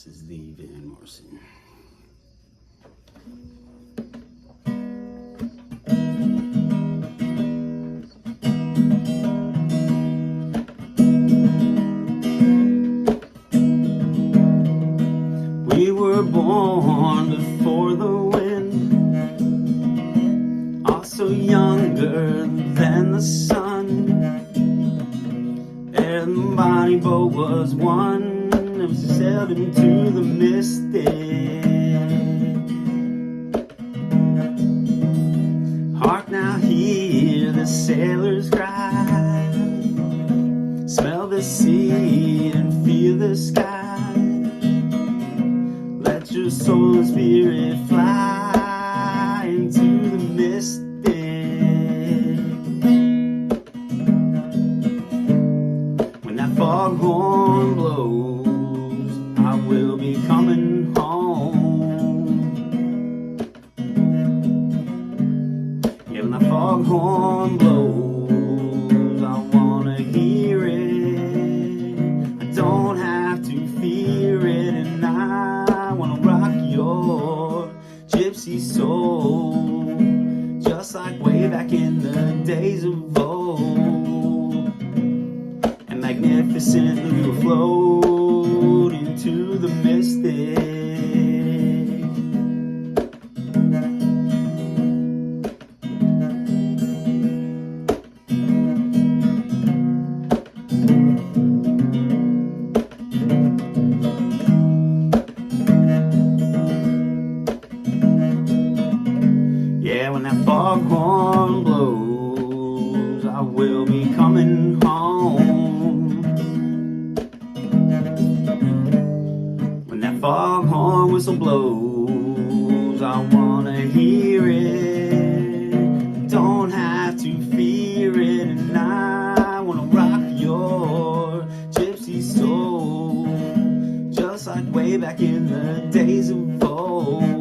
This is the Van Morrison. We were born before the wind, also younger than the sun, and the bonnie boat was one that was sailed into the mystic. Hark now, hear the sailors cry, smell the sea and feel the sky. Let your soul and spirit fly into the mystic. When that foghorn blows, I will be coming home. Yeah, when that foghorn blows, I wanna hear it. I don't have to fear it, and I wanna rock your gypsy soul, just like way back in the days of old. And magnificently we will float into the mystic. Yeah, when that foghorn blows, I will be coming home. When that foghorn whistle blows, I wanna hear it. Don't have to fear it, and I wanna rock your gypsy soul, just like way back in the days of old.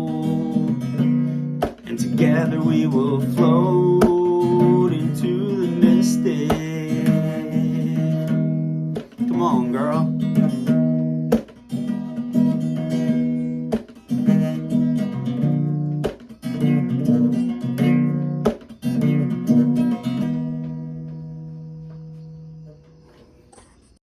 And together we will float into the mystic.